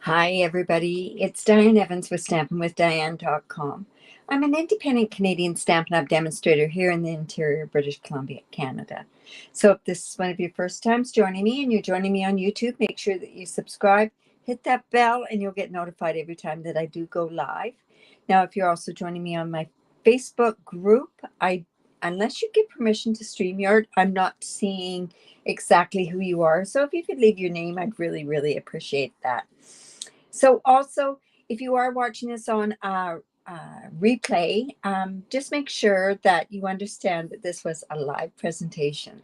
Hi, everybody. It's Diane Evans with stampinwithdiane.com. I'm an independent Canadian Stampin' Up demonstrator here in the interior of British Columbia, Canada. So if this is one of your first times joining me and you're joining me on YouTube, make sure that you subscribe, hit that bell, and you'll get notified every time that I do go live. Now, if you're also joining me on my Facebook group, unless you give permission to StreamYard, I'm not seeing exactly who you are. So if you could leave your name, I'd really, really appreciate that. So also, if you are watching this on replay, just make sure that you understand that this was a live presentation.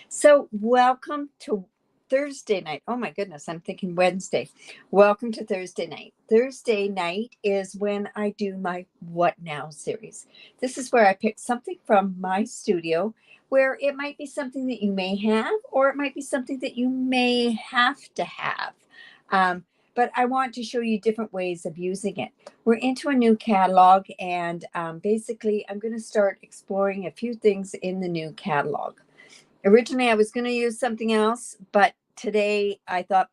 So welcome to Thursday night. Oh my goodness, I'm thinking Wednesday. Welcome to Thursday night. Thursday night is when I do my What Now series. This is where I pick something from my studio where it might be something that you may have, or it might be something that you may have to have. But I want to show you different ways of using it. We're into a new catalog, and basically I'm going to start exploring a few things in the new catalog. Originally, I was going to use something else, but today I thought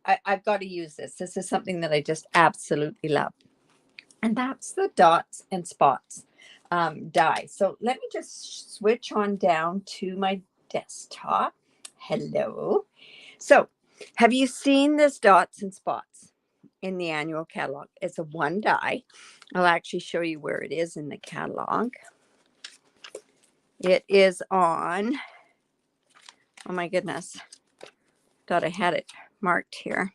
I've got to use this. This is something that I just absolutely love, and that's the dots and spots die. So let me just switch on down to my desktop. Hello. So have you seen this dots and spots in the annual catalog? It's a one die. I'll actually show you where it is in the catalog. It is on, oh my goodness, thought I had it marked here.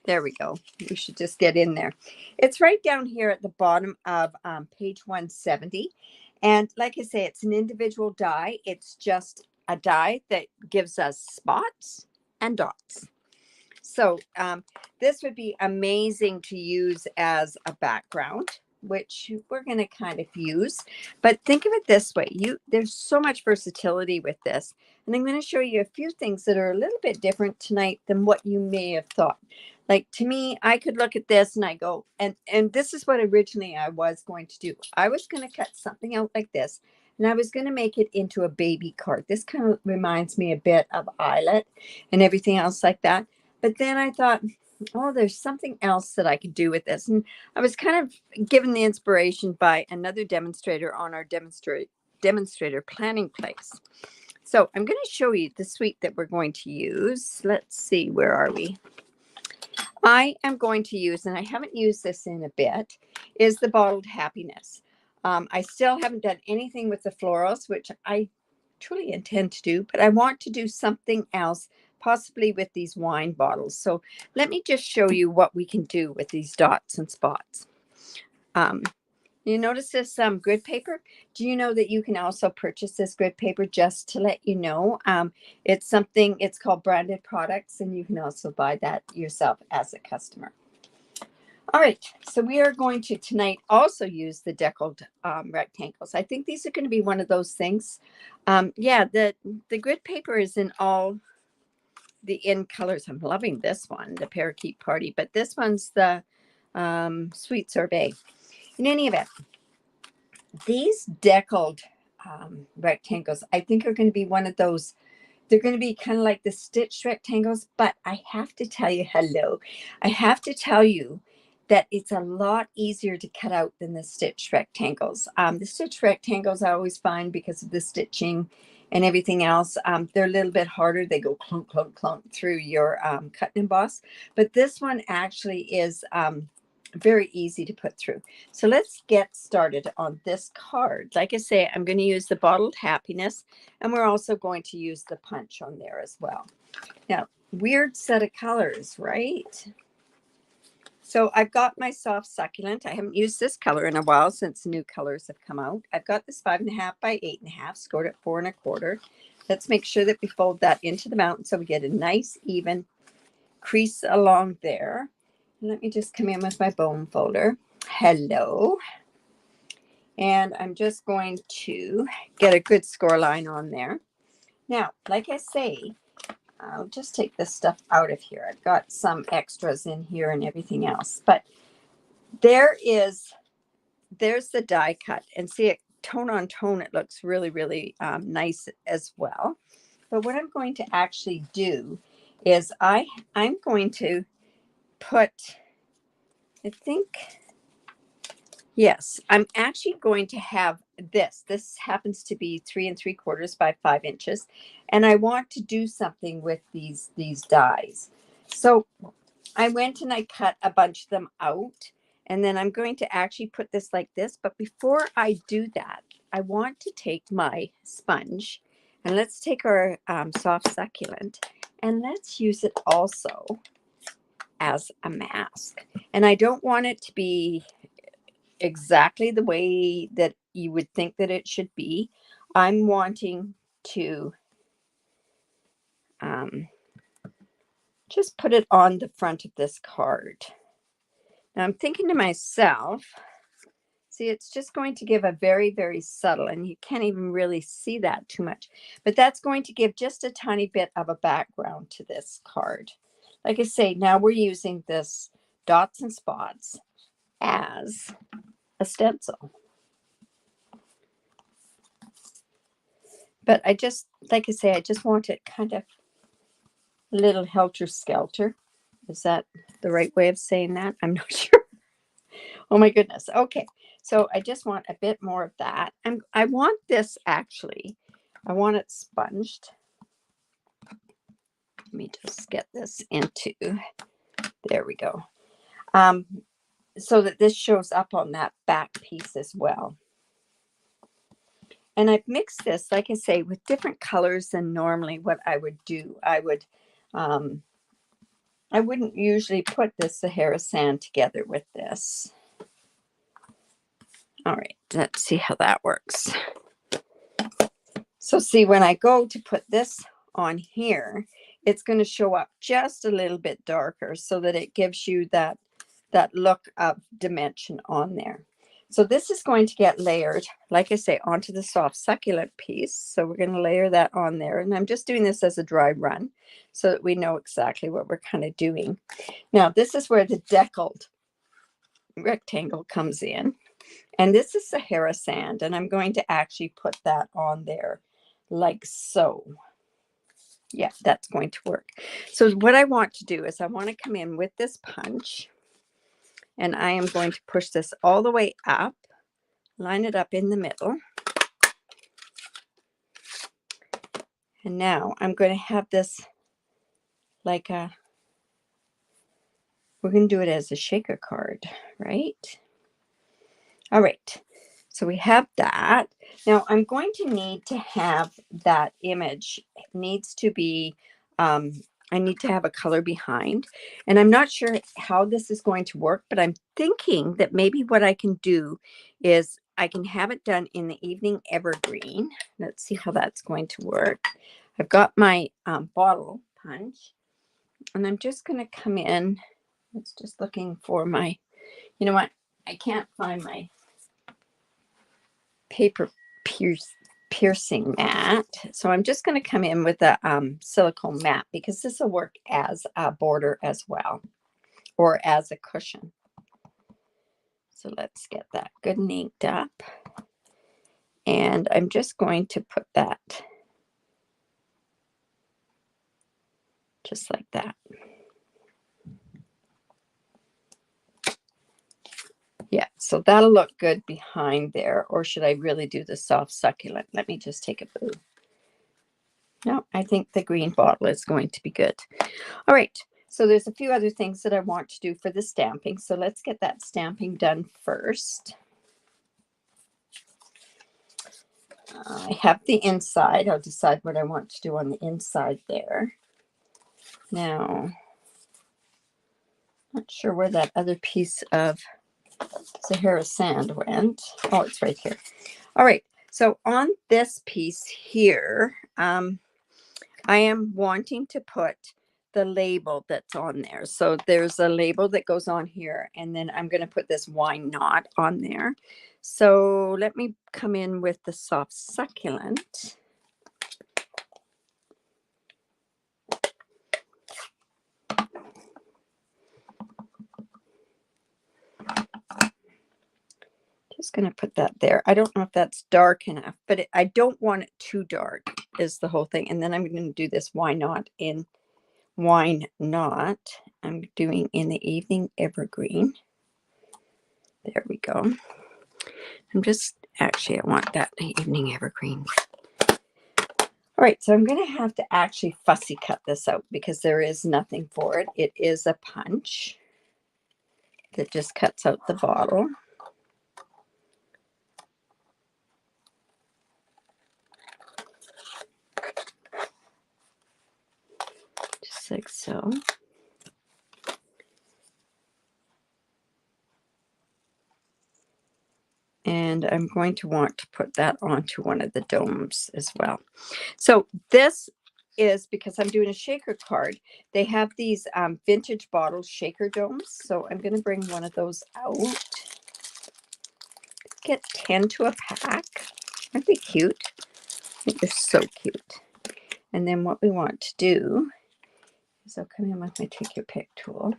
There we go. We should just get in there. It's right down here at the bottom of page 170. And like I say, it's an individual die. It's just a die that gives us spots and dots. So this would be amazing to use as a background, which we're going to kind of use. But think of it this way. There's so much versatility with this. And I'm going to show you a few things that are a little bit different tonight than what you may have thought. Like, to me, I could look at this and I go, and this is what originally I was going to do. I was going to cut something out like this, and I was going to make it into a baby card. This kind of reminds me a bit of Eyelet and everything else like that. But then I thought, oh, there's something else that I could do with this. And I was kind of given the inspiration by another demonstrator on our demonstrator planning place. So I'm going to show you the suite that we're going to use. Let's see, where are we? I am going to use, and I haven't used this in a bit, is the Bottled Happiness. I still haven't done anything with the florals, which I truly intend to do, but I want to do something else, possibly with these wine bottles. So let me just show you what we can do with these dots and spots. You notice this grid paper? Do you know that you can also purchase this grid paper? Just to let you know, it's called branded products, and you can also buy that yourself as a customer. All right, so we are going to tonight also use the decaled rectangles. I think these are going to be one of those things. Yeah, the grid paper is in all the in colors. I'm loving this one, the Parakeet Party, but this one's the Sweet Sorbet. In any event, these decaled rectangles, I think, are going to be one of those. They're going to be kind of like the stitched rectangles, but I have to tell you, hello, I have to tell you that it's a lot easier to cut out than the stitched rectangles. The stitched rectangles I always find, because of the stitching and everything else, they're a little bit harder. They go clunk, clunk, clunk through your cut and emboss. But this one actually is very easy to put through. So let's get started on this card. Like I say, I'm going to use the Bottled Happiness, and we're also going to use the punch on there as well. Now, weird set of colors, right? So I've got my soft succulent. I haven't used this color in a while since new colors have come out. I've got this 5.5 by 8.5, scored at 4 1/4. Let's make sure that we fold that into the mountain so we get a nice even crease along there. Let me just come in with my bone folder. Hello. And I'm just going to get a good score line on there. Now, like I say, I'll just take this stuff out of here. I've got some extras in here and everything else. But there's the die cut. And see it tone on tone. It looks really, really nice as well. But what I'm going to actually do is I'm going to put, I think, yes, I'm actually going to have this. This happens to be 3 3/4 by 5 inches. And I want to do something with these dies. So I went and I cut a bunch of them out. And then I'm going to actually put this like this. But before I do that, I want to take my sponge. And let's take our soft succulent. And let's use it also as a mask. And I don't want it to be exactly the way that you would think that it should be. I'm wanting to just put it on the front of this card. Now I'm thinking to myself, see, it's just going to give a very, very subtle, and you can't even really see that too much, but that's going to give just a tiny bit of a background to this card. Like I say, now we're using this dots and spots as a stencil. But I just, like I say, I just want it kind of a little helter-skelter. Is that the right way of saying that? I'm not sure. Oh my goodness. Okay. So I just want a bit more of that. I want this actually, I want it sponged. Let me just get this into, there we go. So that this shows up on that back piece as well. And I've mixed this, like I say, with different colors than normally what I would do. I wouldn't usually put this Sahara sand together with this. All right, let's see how that works. So see, when I go to put this on here, it's going to show up just a little bit darker so that it gives you that look of dimension on there. So this is going to get layered, like I say, onto the soft succulent piece. So we're going to layer that on there. And I'm just doing this as a dry run so that we know exactly what we're kind of doing. Now, this is where the decaled rectangle comes in. And this is Sahara sand. And I'm going to actually put that on there like so. Yeah, that's going to work. So what I want to do is I want to come in with this punch. And I am going to push this all the way up, line it up in the middle. And now I'm going to have this like a, we're going to do it as a shaker card, right? All right. So we have that. Now I'm going to need to have that image. It needs to be, I need to have a color behind. And I'm not sure how this is going to work, but I'm thinking that maybe what I can do is I can have it done in the evening evergreen. Let's see how that's going to work. I've got my bottle punch, and I'm just going to come in. It's just looking for my, you know what? I can't find my paper piercing mat. So I'm just going to come in with a silicone mat because this will work as a border as well, or as a cushion. So let's get that good and inked up. And I'm just going to put that just like that. Yeah, so that'll look good behind there. Or should I really do the soft succulent? Let me just take a boo. No, I think the green bottle is going to be good. All right, so there's a few other things that I want to do for the stamping. So let's get that stamping done first. I have the inside. I'll decide what I want to do on the inside there. Now, not sure where that other piece of Sahara sand went. Oh, it's right here. All right, so on this piece here, I am wanting to put the label that's on there. So there's a label that goes on here, and then I'm going to put this why not on there. So let me come in with the soft succulent. Just going to put that there. I don't know if that's dark enough, but I don't want it too dark is the whole thing. And then I'm going to do this why not Wine Not. I'm doing In the Evening Evergreen. There we go. I'm just, actually, I want that Evening Evergreen. All right, so I'm going to have to actually fussy cut this out because there is nothing for it. It is a punch that just cuts out the bottle. Just like so. And I'm going to want to put that onto one of the domes as well. So this is because I'm doing a shaker card. They have these vintage bottle shaker domes. So I'm going to bring one of those out. Get 10 to a pack. Aren't they cute? I think they're so cute. And then what we want to do is I'll come in with my Take Your Pick tool.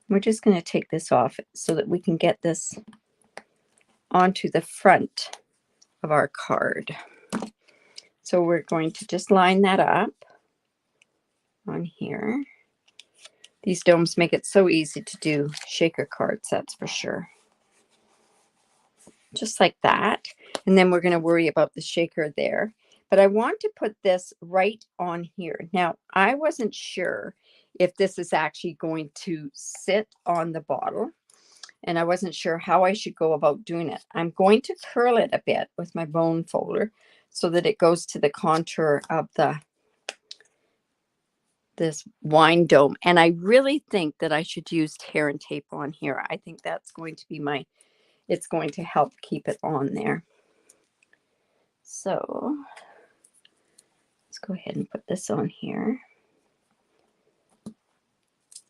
We're just going to take this off so that we can get this onto the front of our card. So we're going to just line that up on here. These domes make it so easy to do shaker cards, that's for sure. Just like that. And then we're going to worry about the shaker there. But I want to put this right on here. Now, I wasn't sure if this is actually going to sit on the bottle. And I wasn't sure how I should go about doing it. I'm going to curl it a bit with my bone folder so that it goes to the contour of this wine dome. And I really think that I should use tear and tape on here. I think that's going to be it's going to help keep it on there. So let's go ahead and put this on here.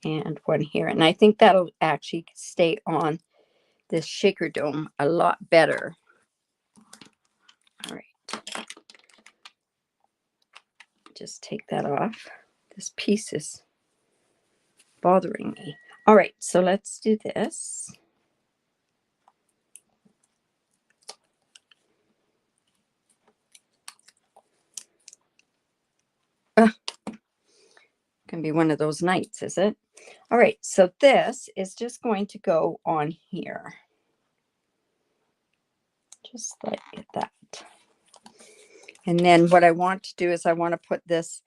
And one here. And I think that'll actually stay on this shaker dome a lot better. All right. Just take that off. This piece is bothering me. All right, so let's do this. Gonna be one of those nights, is it? All right, so this is just going to go on here. Just like that. And then what I want to do is I want to put this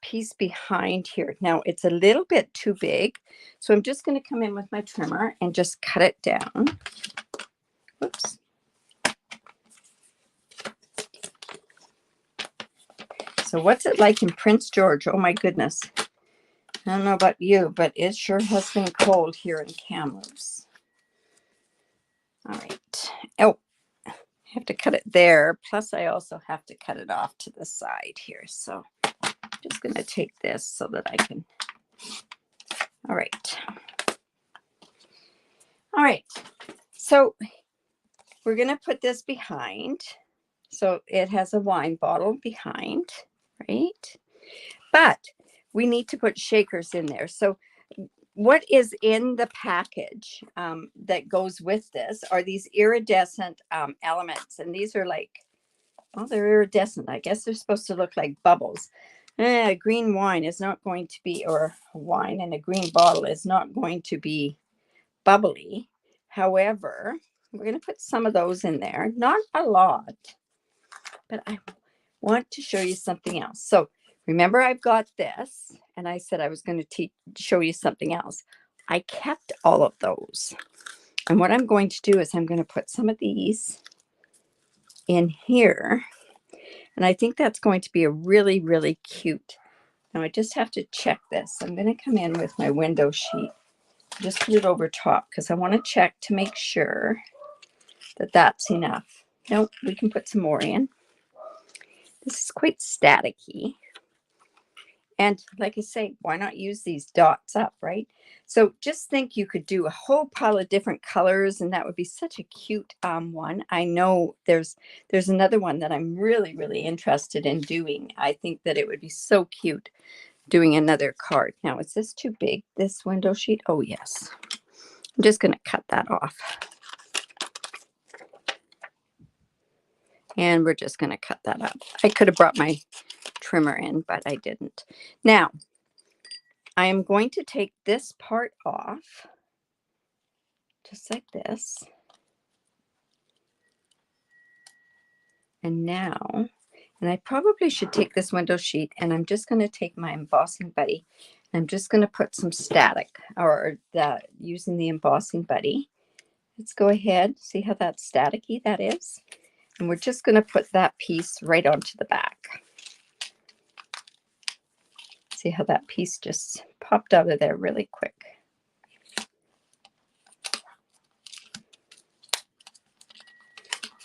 piece behind here. Now it's a little bit too big, so I'm just going to come in with my trimmer and just cut it down. Oops. So what's it like in Prince George? Oh my goodness. I don't know about you, but it sure has been cold here in Kamloops. All right. Oh, I have to cut it there. Plus I also have to cut it off to the side here. So I'm just going to take this so that I can. All right. All right. So we're going to put this behind. So it has a wine bottle behind, right? But we need to put shakers in there. So what is in the package that goes with this are these iridescent elements. And these are like, well, they're iridescent. I guess they're supposed to look like bubbles. Green wine is not going to be, or wine in a green bottle is not going to be bubbly. However, we're going to put some of those in there. Not a lot, but I want to show you something else. So remember, I've got this, and I said I was going to show you something else. I kept all of those. And what I'm going to do is I'm going to put some of these in here. And I think that's going to be a really, really cute. Now I just have to check this. I'm going to come in with my window sheet. Just put it over top because I want to check to make sure that that's enough. Nope, we can put some more in. This is quite staticky. And like I say, why not use these dots up, right? So just think you could do a whole pile of different colors, and that would be such a cute one. I know there's another one that I'm really, really interested in doing. I think that it would be so cute doing another card. Now, is this too big, this window sheet? Oh, yes. I'm just going to cut that off. And we're just going to cut that up. I could have brought my trimmer in, but I didn't. Now, I am going to take this part off, just like this. And now, and I probably should take this window sheet, and I'm just going to take my embossing buddy. I'm just going to put some static, or using the embossing buddy. Let's go ahead, see how that staticky that is. And we're just going to put that piece right onto the back. See how that piece just popped out of there really quick.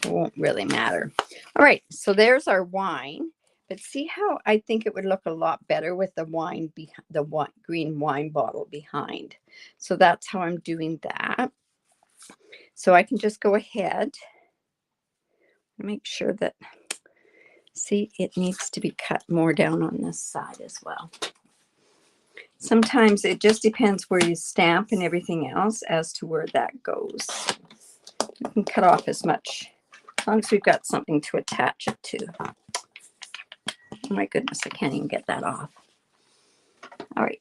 It won't really matter. All right, so there's our wine. But see how I think it would look a lot better with the wine, green wine bottle behind. So that's how I'm doing that. So I can just go ahead and make sure that, see, it needs to be cut more down on this side as well. Sometimes it just depends where you stamp and everything else as to where that goes. You can cut off as much, as long as we've got something to attach it to. Oh my goodness, I can't even get that off. All right.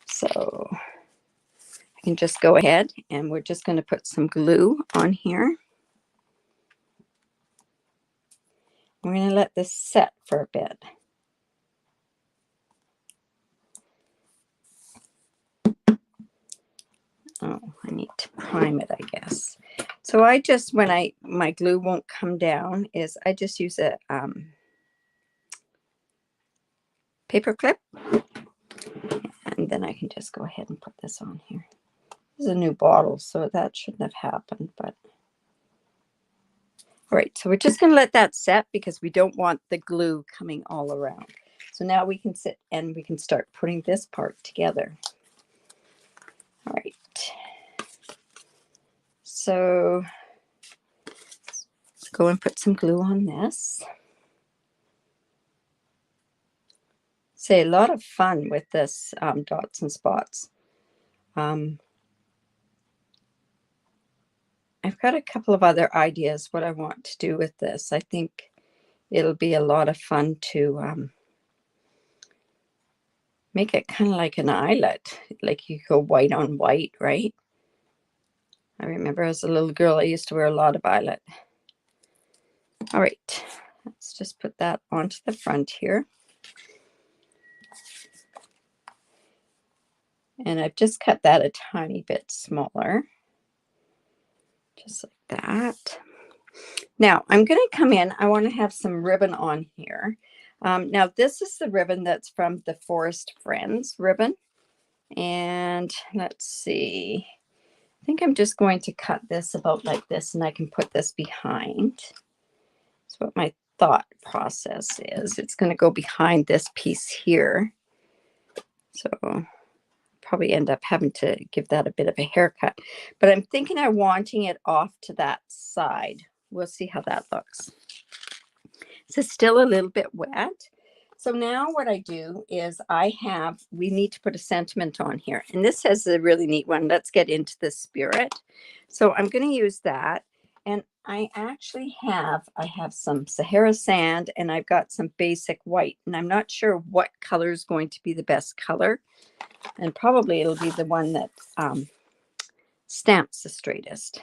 So I can just go ahead and we're just going to put some glue on here. We're going to let this set for a bit. Oh, I need to prime it, I guess. So I just, when my glue won't come down, is I just use a paper clip. And then I can just go ahead and put this on here. This is a new bottle, so that shouldn't have happened, but. All right, so we're just going to let that set because we don't want the glue coming all around. So now we can sit and we can start putting this part together. All right. So let's go and put some glue on this. Say a lot of fun with this dots and spots. I've got a couple of other ideas what I want to do with this. I think it'll be a lot of fun to make it kind of like an eyelet, like you go white on white, right? I remember as a little girl, I used to wear a lot of eyelet. All right, let's just put that onto the front here. And I've just cut that a tiny bit smaller, just like that. Now I'm going to come in, I want to have some ribbon on here. Now this is the ribbon that's from the Forest Friends ribbon. And let's see, I think I'm just going to cut this about like this, and I can put this behind. That's what my thought process is. It's going to go behind this piece here. So probably end up having to give that a bit of a haircut. But I'm thinking I'm wanting it off to that side. We'll see how that looks. So it's still a little bit wet. So now what I do is we need to put a sentiment on here. And this has a really neat one. Let's get into the spirit. So I'm going to use that. And I actually have some Sahara sand, and I've got some basic white. And I'm not sure what color is going to be the best color. And probably it'll be the one that stamps the straightest.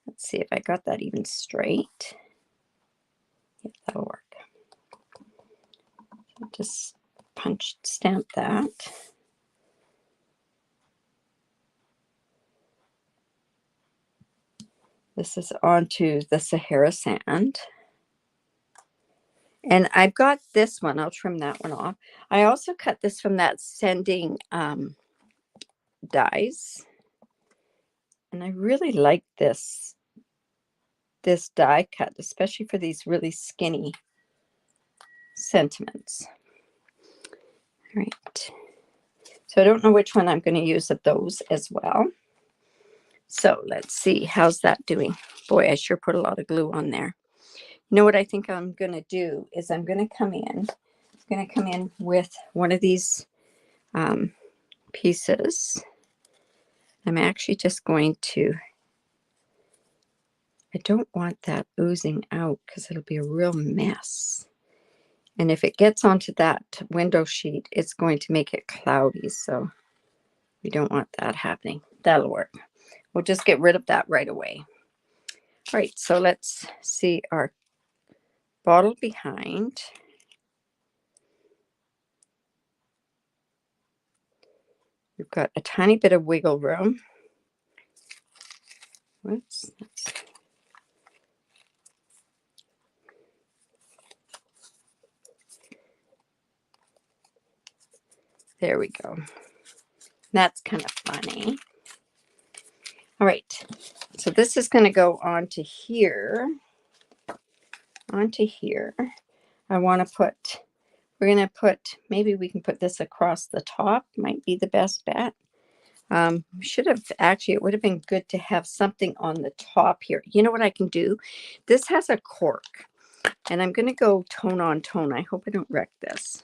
Let's see if I got that even straight. Yeah, that'll work. Just stamp that. This is onto the Sahara sand. And I've got this one. I'll trim that one off. I also cut this from that sending dies. And I really like this die cut, especially for these really skinny sentiments. All right. So I don't know which one I'm going to use of those as well. So let's see. How's that doing? Boy, I sure put a lot of glue on there. You know what I think I'm going to do is I'm going to come in with one of these pieces. I'm actually just going to, I don't want that oozing out because it'll be a real mess. And if it gets onto that window sheet, it's going to make it cloudy. So we don't want that happening. That'll work. We'll just get rid of that right away. All right, so let's see our bottle behind. We've got a tiny bit of wiggle room. Whoops. There we go. That's kind of funny. All right, so this is going to go onto here. Onto here. I want to put, we're going to put, maybe we can put this across the top. Might be the best bet. Should have actually, it would have been good to have something on the top here. You know what I can do? This has a cork, and I'm going to go tone on tone. I hope I don't wreck this.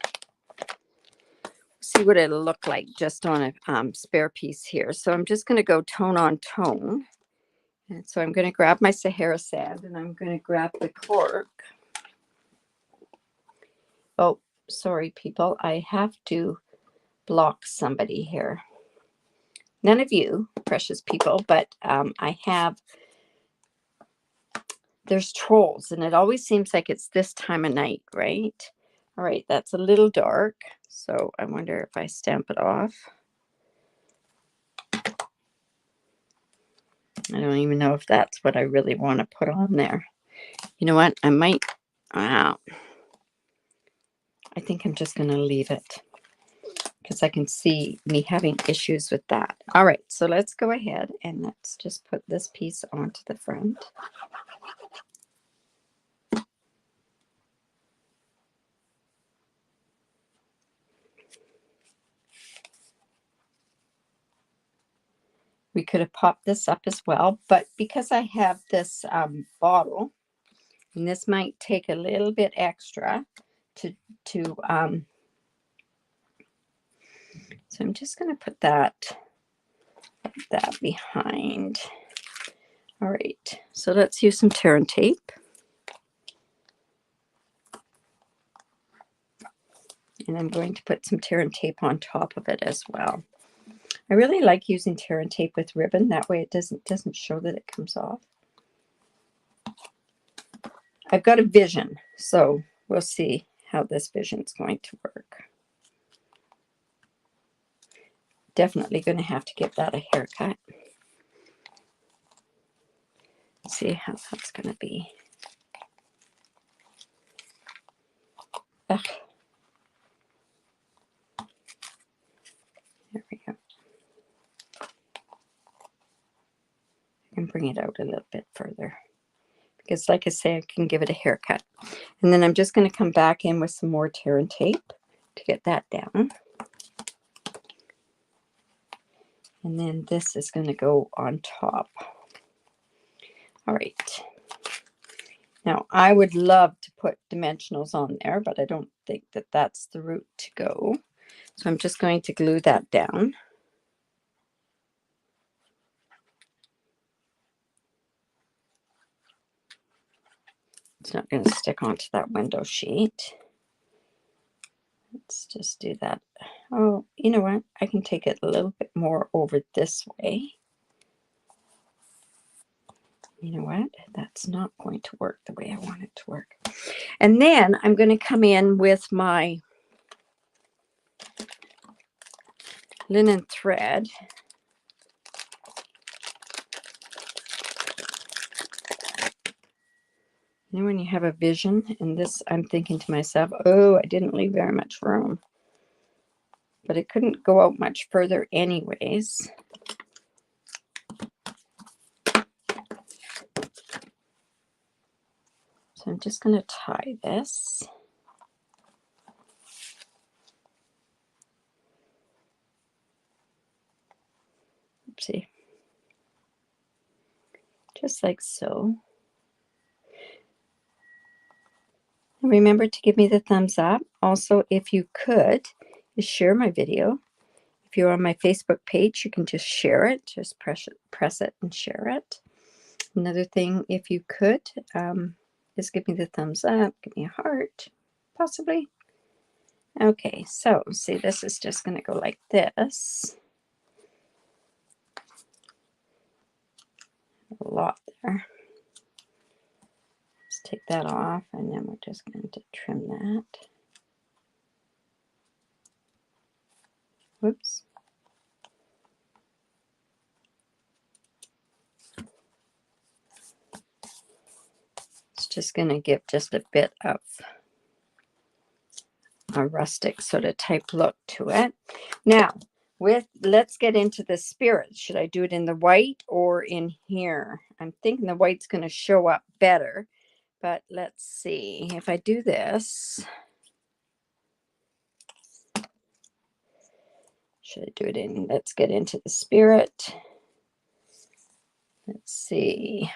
See what it'll look like just on a spare piece here. So I'm just going to go tone on tone. And so I'm going to grab my Sahara sand, and I'm going to grab the cork. Oh, sorry, people. I have to block somebody here. None of you, precious people, but I have, there's trolls, and it always seems like it's this time of night, right? All right, that's a little dark. So I wonder if I stamp it off. I don't even know if that's what I really want to put on there. You know what? I might, wow. I think I'm just going to leave it because I can see me having issues with that. All right, so let's go ahead and let's just put this piece onto the front. We could have popped this up as well, but because I have this bottle, and this might take a little bit extra to so I'm just going to put that behind. All right, so let's use some tear and tape. And I'm going to put some tear and tape on top of it as well. I really like using tear and tape with ribbon. That way it doesn't show that it comes off. I've got a vision, so we'll see how this vision is going to work. Definitely going to have to give that a haircut. See how that's going to be. Ugh. There we go. I can bring it out a little bit further. Because like I say, I can give it a haircut. And then I'm just going to come back in with some more tear and tape to get that down. And then this is going to go on top. All right. Now, I would love to put dimensionals on there, but I don't think that that's the route to go. So I'm just going to glue that down. It's not going to stick onto that window sheet. Let's just do that. Oh, you know what? I can take it a little bit more over this way. You know what? That's not going to work the way I want it to work. And then I'm going to come in with my linen thread. You know, when you have a vision, and this, I'm thinking to myself, oh, I didn't leave very much room. But it couldn't go out much further anyways. So I'm just going to tie this. Oopsie. Just like so. And remember to give me the thumbs up. Also, if you could, share my video. If you're on my Facebook page, you can just share it. Just press it and share it. Another thing, if you could, is give me the thumbs up. Give me a heart. possibly. Okay, so see, this is just going to go like this. A lot there. Let's take that off, and then we're just going to trim that. Whoops. It's just going to give just a bit of a rustic sort of type look to it. Now, let's get into the spirit. Should I do it in the white or in here? I'm thinking the white's going to show up better, but let's see. If I do this, should I do it in? Let's get into the spirit. Let's see.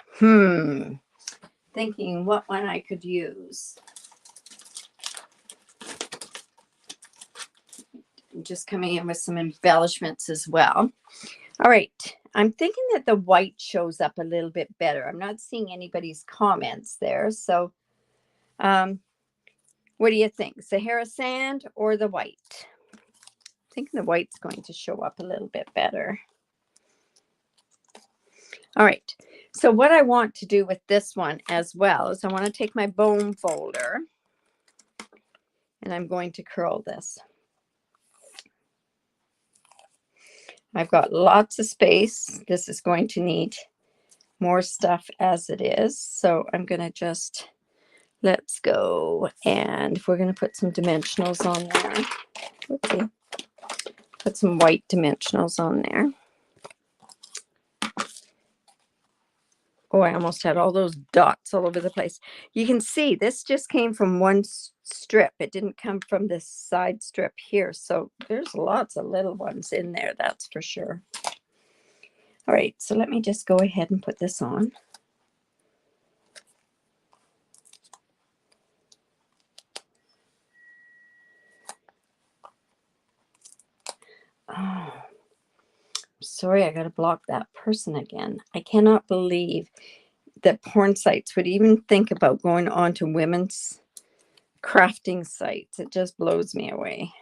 Thinking what one I could use. I'm just coming in with some embellishments as well. All right. I'm thinking that the white shows up a little bit better. I'm not seeing anybody's comments there. So what do you think? Sahara sand or the white? I think the white's going to show up a little bit better. All right. So what I want to do with this one as well is I want to take my bone folder and I'm going to curl this. I've got lots of space. This is going to need more stuff as it is. So I'm going to just, let's go. And we're going to put some dimensionals on there. Whoopsie. Put some white dimensionals on there. Oh, I almost had all those dots all over the place. You can see this just came from one strip. It didn't come from this side strip here. So there's lots of little ones in there, that's for sure. All right, so let me just go ahead and put this on. Oh, sorry, I got to block that person again. I cannot believe that porn sites would even think about going on to women's crafting sites. It just blows me away.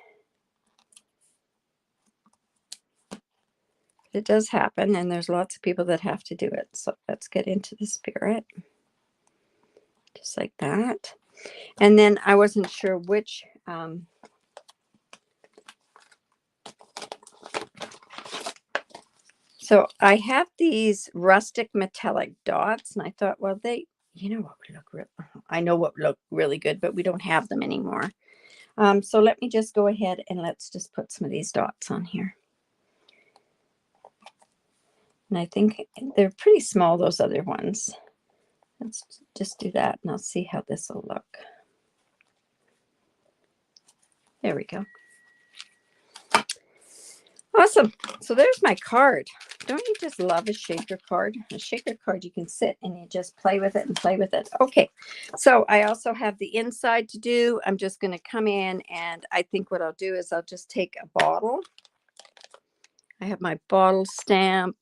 It does happen, and there's lots of people that have to do it. So let's get into the spirit. Just like that. And then I wasn't sure which so I have these rustic metallic dots, and I thought, well, they, you know what would look real, I know what would look really good, but we don't have them anymore. So let me just go ahead and let's just put some of these dots on here. And I think they're pretty small, those other ones. Let's just do that, and I'll see how this will look. There we go. Awesome. So there's my card. Don't you just love a shaker card? A shaker card, you can sit and you just play with it and play with it. Okay. So I also have the inside to do. I'm just going to come in, and I think what I'll do is I'll just take a bottle. I have my bottle stamp.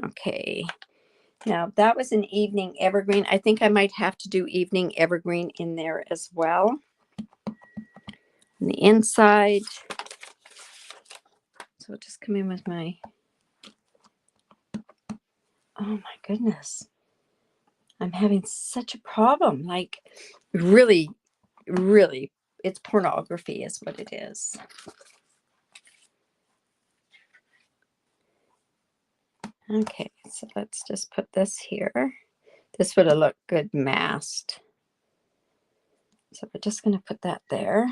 Okay. Now that was an evening evergreen. I think I might have to do evening evergreen in there as well. On the inside. So I'll just come in with my, oh my goodness. I'm having such a problem. Like really, really, it's pornography is what it is. Okay, so let's just put this here. This would have looked good masked. So we're just going to put that there.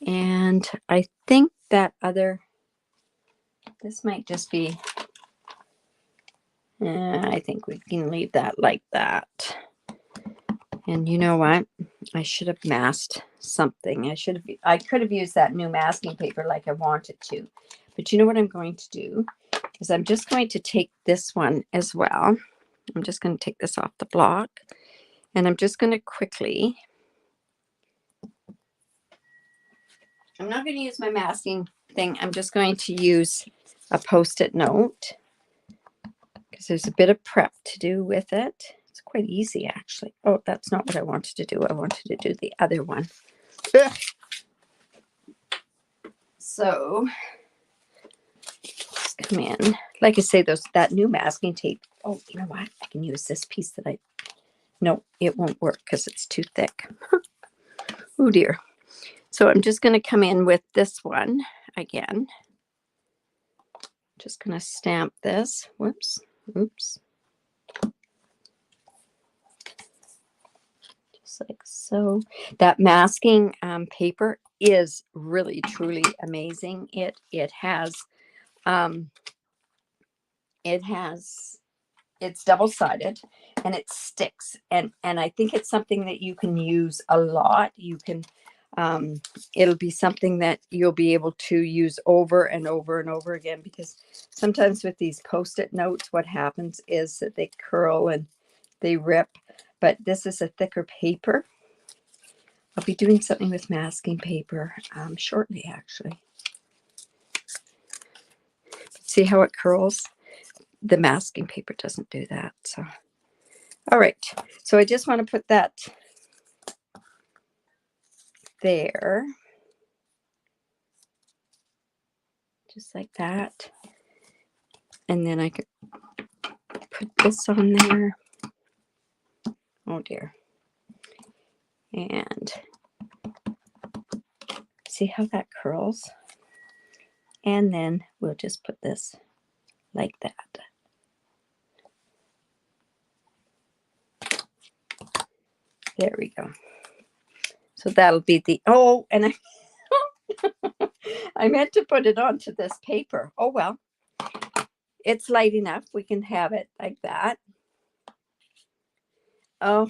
And I think that other, this might just be, I think we can leave that like that. And you know what? I should have masked something. I could have used that new masking paper like I wanted to. But you know what I'm going to do is I'm just going to take this one as well. I'm just going to take this off the block. And I'm just going to quickly, I'm not going to use my masking thing. I'm just going to use a Post-it note because there's a bit of prep to do with it. It's quite easy, actually. Oh, that's not what I wanted to do. I wanted to do the other one. Ugh. So let's come in. Like I say, that new masking tape. Oh, you know what? I can use this piece that I... No, it won't work because it's too thick. Oh, dear. So I'm just going to come in with this one again. Just going to stamp this. Whoops. Oops. Just like so. That masking paper is really, truly amazing. It has it's double-sided and it sticks. And I think it's something that you can use a lot. You can it'll be something that you'll be able to use over and over and over again, because sometimes with these Post-it notes, what happens is that they curl and they rip, but this is a thicker paper. I'll be doing something with masking paper shortly, actually. See how it curls? The masking paper doesn't do that. So, all right. So I just want to put that there. Just like that. And then I could put this on there. Oh dear. And see how that curls? And then we'll just put this like that. There we go. So that'll be the, oh, and I meant to put it onto this paper. Oh, well, it's light enough. We can have it like that. Oh,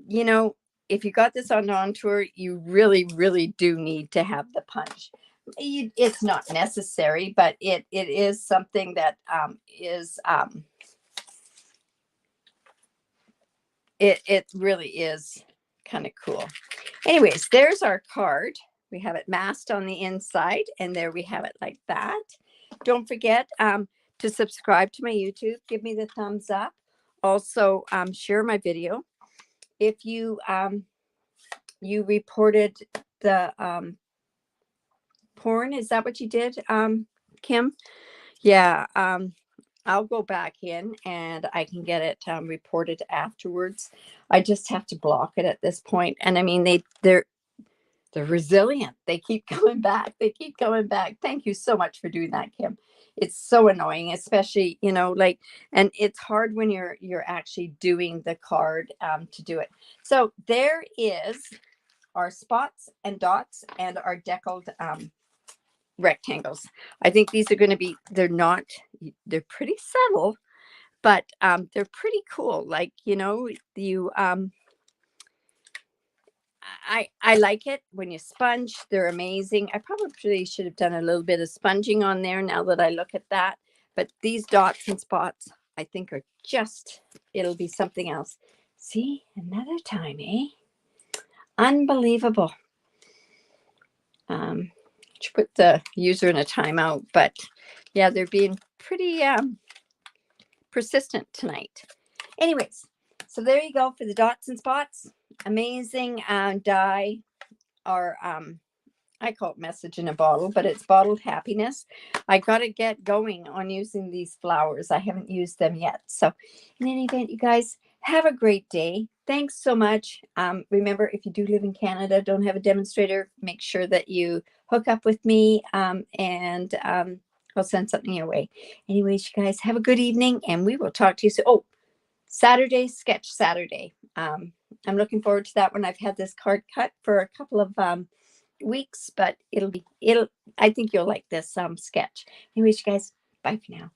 you know, if you got this on tour, you really, really do need to have the punch. It's not necessary, but it is something that it really is kind of cool. Anyways, there's our card. We have it masked on the inside, and there we have it like that. Don't forget to subscribe to my YouTube. Give me the thumbs up. Also, share my video. If you you reported the porn, is that what you did, Kim? Yeah. I'll go back in and I can get it reported afterwards. I just have to block it at this point. And I mean, they're resilient. They keep coming back. They keep coming back. Thank you so much for doing that, Kim. It's so annoying, especially, you know, like, and it's hard when you're actually doing the card to do it. So there is our spots and dots and our decaled rectangles. I think these are going to be, they're pretty subtle, but they're pretty cool. Like, you know, you I like it when you sponge. They're amazing. I probably should have done a little bit of sponging on there now that I look at that. But these dots and spots, I think, are just, it'll be something else. See, another time, eh? Unbelievable. Should put the user in a timeout, but yeah, they're being pretty persistent tonight. Anyways, so there you go for the dots and spots. Amazing die, or I call it message in a bottle, but it's bottled happiness. I got to get going on using these flowers. I haven't used them yet. So in any event, you guys have a great day. Thanks so much. Remember, if you do live in Canada, don't have a demonstrator, make sure that you hook up with me and I'll send something your way. Anyways, you guys have a good evening and we will talk to you soon. Oh, Saturday, Sketch Saturday. I'm looking forward to that one. I've had this card cut for a couple of weeks, but I think you'll like this sketch. Anyways, you guys, bye for now.